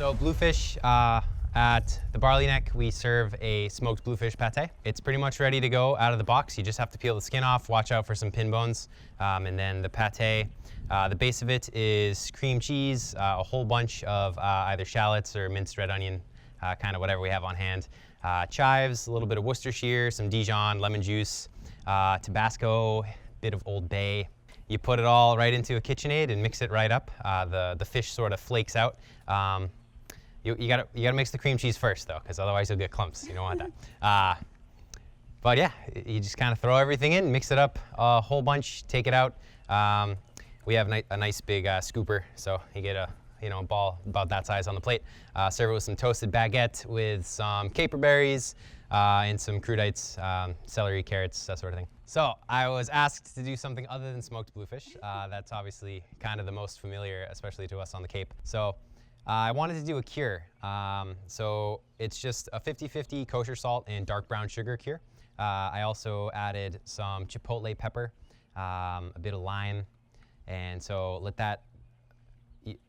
So Bluefish, at the Barley Neck, we serve a smoked bluefish pate. It's pretty much ready to go out of the box. You just have to peel the skin off, watch out for some pin bones, and then the pate. The base of it is cream cheese, a whole bunch of either shallots or minced red onion, kind of whatever we have on hand. Chives, a little bit of Worcestershire, some Dijon, lemon juice, Tabasco, bit of Old Bay. You put it all right into a KitchenAid and mix it right up. The fish sort of flakes out. You gotta mix the cream cheese first though, because otherwise you'll get clumps. You don't want that. But yeah, you just kind of throw everything in, mix it up a whole bunch, take it out. We have a nice big scooper, so you get a ball about that size on the plate. Serve it with some toasted baguette with some caper berries and some crudites, celery, carrots, that sort of thing. So I was asked to do something other than smoked bluefish. That's obviously kind of the most familiar, especially to us on the Cape. So I wanted to do a cure. So it's just a 50-50 kosher salt and dark brown sugar cure. I also added some chipotle pepper, a bit of lime, and so let that.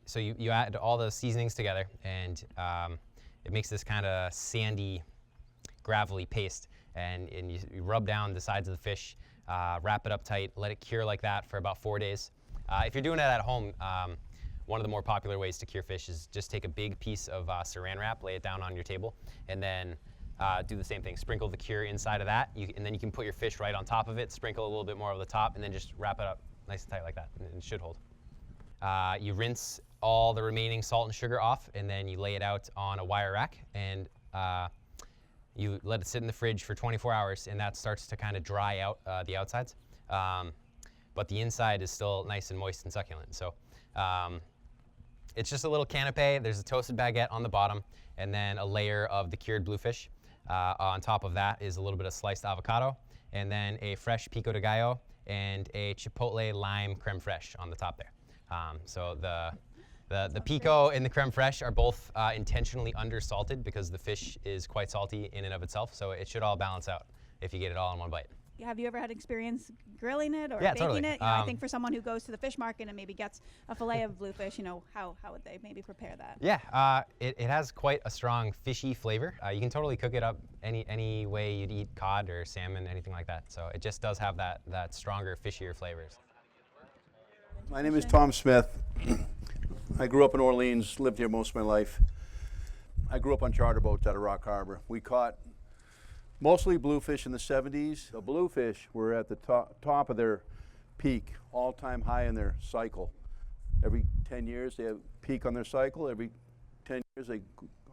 So you add all the seasonings together, and it makes this kind of sandy, gravelly paste. And you rub down the sides of the fish, wrap it up tight, let it cure like that for about 4 days. If you're doing it at home, one of the more popular ways to cure fish is just take a big piece of saran wrap, lay it down on your table, and then do the same thing. Sprinkle the cure inside of that, and then you can put your fish right on top of it, sprinkle a little bit more over the top, and then just wrap it up nice and tight like that, and it should hold. You rinse all the remaining salt and sugar off, and then you lay it out on a wire rack, and you let it sit in the fridge for 24 hours, and that starts to kind of dry out the outsides. But the inside is still nice and moist and succulent. So it's just a little canapé. There's a toasted baguette on the bottom, and then a layer of the cured bluefish. On top of that is a little bit of sliced avocado, and then a fresh pico de gallo, and a chipotle lime creme fraiche on the top there. So the pico and the creme fraiche are both intentionally undersalted because the fish is quite salty in and of itself, so it should all balance out if you get it all in one bite. Have you ever had experience grilling it or Yeah, baking totally. it? I think for someone who goes to the fish market and maybe gets a fillet of bluefish, how would they maybe prepare that? Yeah, it has quite a strong fishy flavor. You can totally cook it up any way you'd eat cod or salmon, anything like that. So it just does have that stronger, fishier flavors. My name is Tom Smith. I grew up in Orleans, lived here most of my life. I grew up on charter boats out of Rock Harbor. We caught mostly bluefish in the 70s. The bluefish were at the top of their peak, all-time high in their cycle. Every 10 years they have a peak on their cycle. Every 10 years they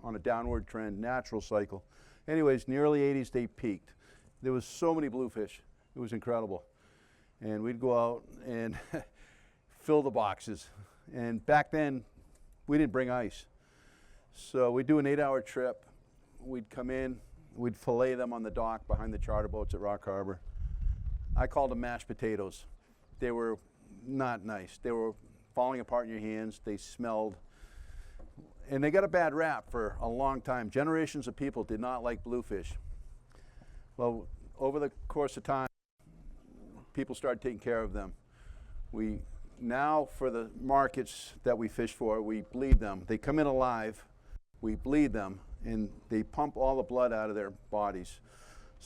on a downward trend, natural cycle. Anyways, in the early 80s they peaked. There was so many bluefish. It was incredible. And we'd go out and fill the boxes. And back then, we didn't bring ice. So we'd do an 8-hour trip. We'd come in, we'd fillet them on the dock behind the charter boats at Rock Harbor. I called them mashed potatoes. They were not nice. They were falling apart in your hands. They smelled. And they got a bad rap for a long time. Generations of people did not like bluefish. Well, over the course of time, people started taking care of them. Now, for the markets that we fish for, we bleed them. They come in alive, we bleed them, and they pump all the blood out of their bodies.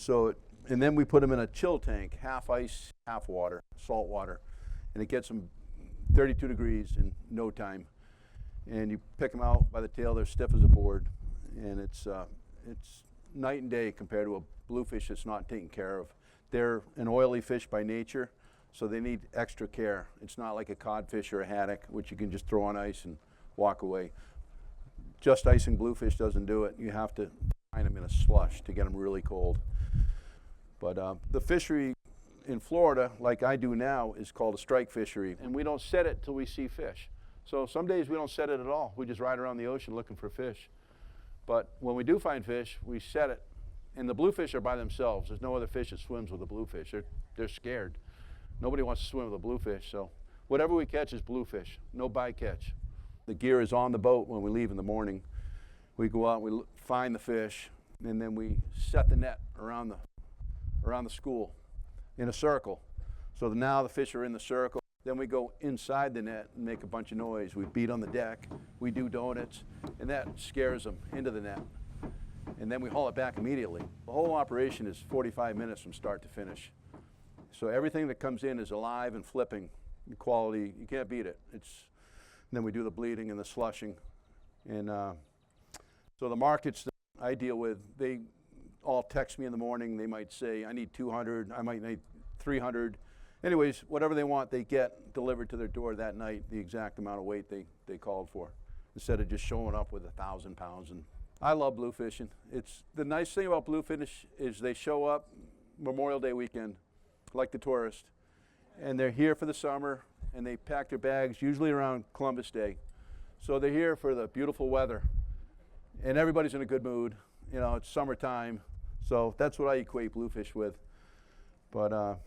And then we put them in a chill tank, half ice, half water, salt water, and it gets them 32 degrees in no time. And you pick them out by the tail, they're stiff as a board, and it's night and day compared to a bluefish that's not taken care of. They're an oily fish by nature, so they need extra care. It's not like a codfish or a haddock, which you can just throw on ice and walk away. Just icing bluefish doesn't do it. You have to find them in a slush to get them really cold. But the fishery in Florida, like I do now, is called a strike fishery, and we don't set it till we see fish. So some days we don't set it at all. We just ride around the ocean looking for fish. But when we do find fish, we set it, and the bluefish are by themselves. There's no other fish that swims with a bluefish. They're scared. Nobody wants to swim with a bluefish, so whatever we catch is bluefish, no bycatch. The gear is on the boat when we leave in the morning. We go out, we find the fish, and then we set the net around the school in a circle. So now the fish are in the circle. Then we go inside the net and make a bunch of noise. We beat on the deck, we do donuts, and that scares them into the net. And then we haul it back immediately. The whole operation is 45 minutes from start to finish. So everything that comes in is alive and flipping. The quality, you can't beat it. Then we do the bleeding and the slushing. And so the markets that I deal with, they all text me in the morning. They might say, I need 200, I might need 300. Anyways, whatever they want, they get delivered to their door that night, the exact amount of weight they called for, instead of just showing up with 1,000 pounds. And I love bluefishing. The nice thing about bluefish is they show up Memorial Day weekend, like the tourist, and they're here for the summer, and they pack their bags usually around Columbus Day. So they're here for the beautiful weather, and everybody's in a good mood. You know, it's summertime, so that's what I equate bluefish with. But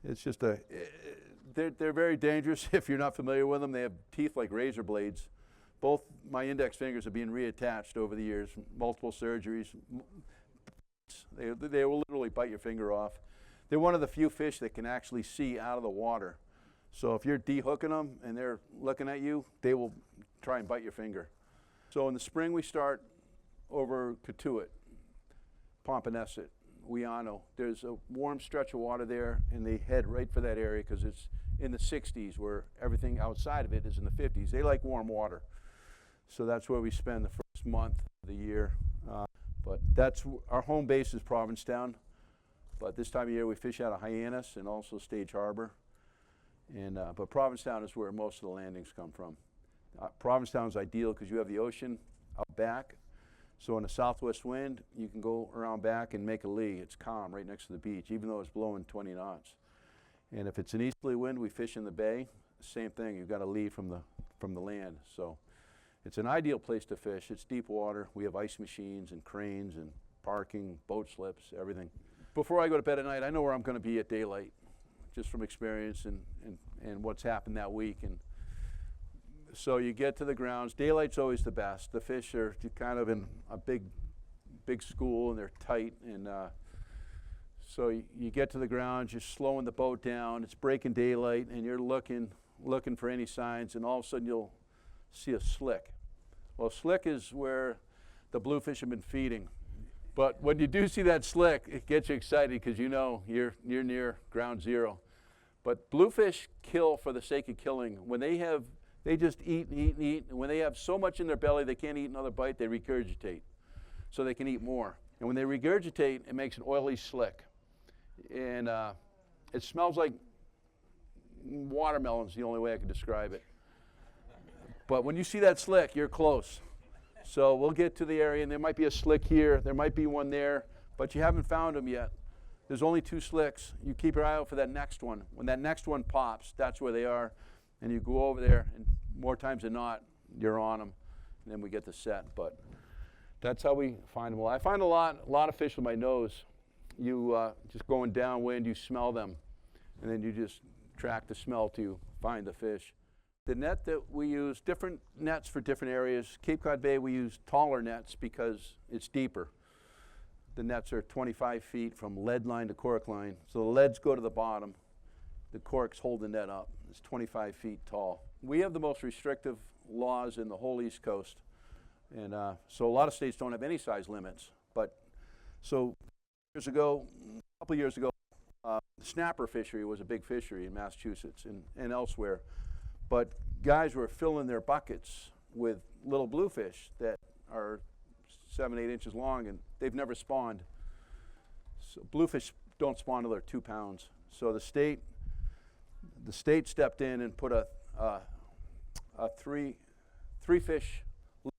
it's just they're very dangerous if you're not familiar with them. They have teeth like razor blades. Both my index fingers are being reattached over the years, multiple surgeries. They will literally bite your finger off. They're one of the few fish that can actually see out of the water. So if you're de-hooking them and they're looking at you, they will try and bite your finger. So in the spring we start over Cotuit, Pomponesset, Weano. There's a warm stretch of water there, and they head right for that area because it's in the 60s, where everything outside of it is in the 50s. They like warm water. So that's where we spend the first month of the year. But our home base is Provincetown. But this time of year we fish out of Hyannis and also Stage Harbor. But Provincetown is where most of the landings come from. Provincetown is ideal because you have the ocean out back. So in a southwest wind, you can go around back and make a lee. It's calm right next to the beach, even though it's blowing 20 knots. And if it's an easterly wind, we fish in the bay. Same thing, you've got a lee from the land. So it's an ideal place to fish. It's deep water. We have ice machines and cranes and parking, boat slips, everything. Before I go to bed at night, I know where I'm going to be at daylight, just from experience and what's happened that week. And so you get to the grounds. Daylight's always the best. The fish are kind of in a big school, and they're tight. And so you get to the grounds, you're slowing the boat down. It's breaking daylight, and you're looking for any signs, and all of a sudden you'll see a slick. Well, slick is where the bluefish have been feeding. But when you do see that slick, it gets you excited because you know you're near ground zero. But bluefish kill for the sake of killing. When they just eat and eat and eat, and when they have so much in their belly they can't eat another bite, they regurgitate, so they can eat more. And when they regurgitate, it makes an oily slick. And it smells like watermelon's the only way I can describe it. But when you see that slick, you're close. So we'll get to the area, and there might be a slick here, there might be one there, but you haven't found them yet. There's only 2 slicks. You keep your eye out for that next one. When that next one pops, that's where they are, and you go over there, and more times than not, you're on them, and then we get the set. But that's how we find them. Well, I find a lot of fish with my nose. You just going downwind, you smell them, and then you just track the smell to find the fish. The net that we use, different nets for different areas. Cape Cod Bay, we use taller nets because it's deeper. The nets are 25 feet from lead line to cork line. So the leads go to the bottom. The corks hold the net up. It's 25 feet tall. We have the most restrictive laws in the whole East Coast. And so a lot of states don't have any size limits. But so a couple years ago, snapper fishery was a big fishery in Massachusetts and elsewhere. But guys were filling their buckets with little bluefish that are 7, 8 inches long, and they've never spawned. So bluefish don't spawn until they're 2 pounds. So the state stepped in and put a three fish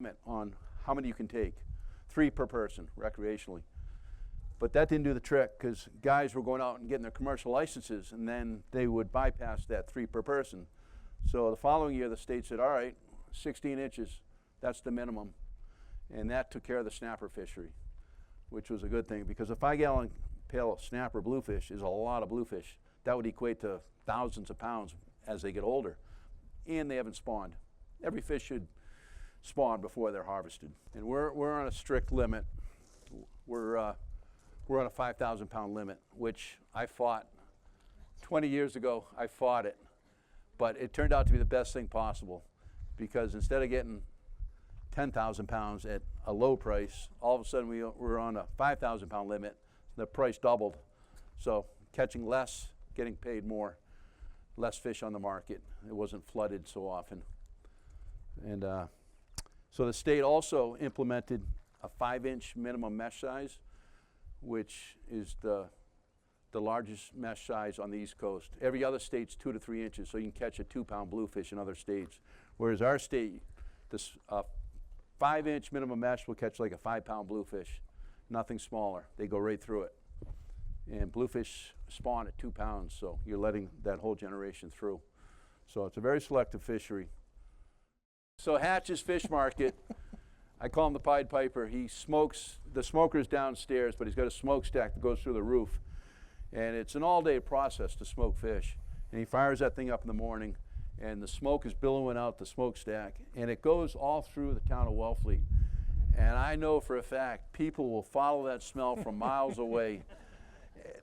limit on how many you can take, 3 per person recreationally. But that didn't do the trick because guys were going out and getting their commercial licenses, and then they would bypass that 3 per person. So the following year, the state said, all right, 16 inches, that's the minimum. And that took care of the snapper fishery, which was a good thing, because a 5-gallon pail of snapper bluefish is a lot of bluefish. That would equate to thousands of pounds as they get older. And they haven't spawned. Every fish should spawn before they're harvested. And we're on a strict limit. We're on a 5,000 pound limit, which I fought 20 years ago, I fought it, but it turned out to be the best thing possible, because instead of getting 10,000 pounds at a low price, all of a sudden we were on a 5,000 pound limit. The price doubled. So catching less, getting paid more, less fish on the market. It wasn't flooded so often. And so the state also implemented a 5-inch minimum mesh size, which is the largest mesh size on the East Coast. Every other state's 2 to 3 inches, so you can catch a 2-pound bluefish in other states. Whereas our state, this 5-inch minimum mesh will catch like a 5-pound bluefish, nothing smaller. They go right through it. And bluefish spawn at 2 pounds, so you're letting that whole generation through. So it's a very selective fishery. So Hatch's Fish Market, I call him the Pied Piper. He smokes, the smoker's downstairs, but he's got a smokestack that goes through the roof. And it's an all-day process to smoke fish. And he fires that thing up in the morning, and the smoke is billowing out the smokestack, and it goes all through the town of Wellfleet. And I know for a fact people will follow that smell from miles away.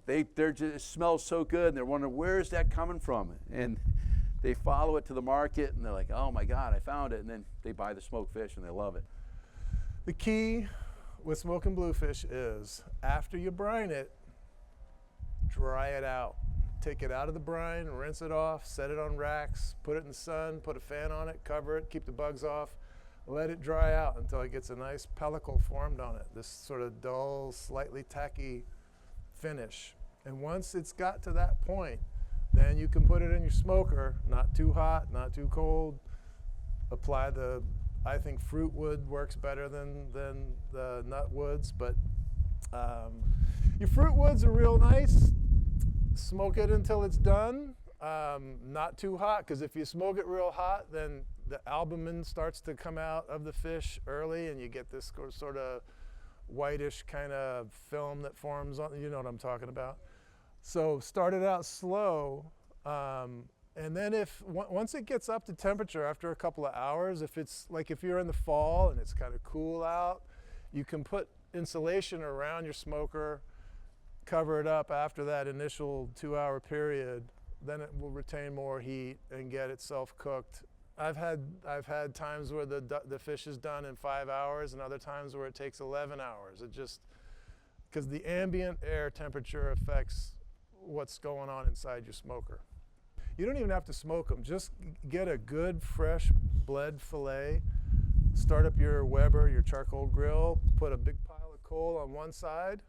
It smells so good, and they're wondering, where is that coming from? And they follow it to the market, and they're like, oh my God, I found it. And then they buy the smoked fish, and they love it. The key with smoking bluefish is, after you brine it, dry it out. Take it out of the brine, rinse it off, set it on racks, put it in the sun, put a fan on it, cover it, keep the bugs off, let it dry out until it gets a nice pellicle formed on it, this sort of dull, slightly tacky finish. And once it's got to that point, then you can put it in your smoker, not too hot, not too cold. Apply I think fruit wood works better than the nut woods, but your fruit woods are real nice. Smoke it until it's done, not too hot, because if you smoke it real hot, then the albumin starts to come out of the fish early, and you get this sort of whitish kind of film that forms on, you know what I'm talking about. So start it out slow, and then once it gets up to temperature after a couple of hours, if you're in the fall and it's kind of cool out, you can put insulation around your smoker, cover it up after that initial 2-hour period, then it will retain more heat and get itself cooked. I've had times where the fish is done in 5 hours, and other times where it takes 11 hours. It just, because the ambient air temperature affects what's going on inside your smoker. You don't even have to smoke them. Just get a good fresh bled fillet, start up your Weber, your charcoal grill, put a big pile of coal on one side,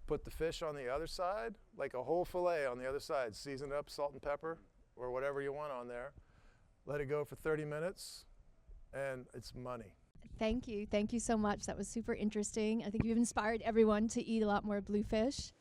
put the fish on the other side, like a whole fillet on the other side, season it up, salt and pepper, or whatever you want on there. Let it go for 30 minutes, and it's money. Thank you so much. That was super interesting. I think you've inspired everyone to eat a lot more bluefish.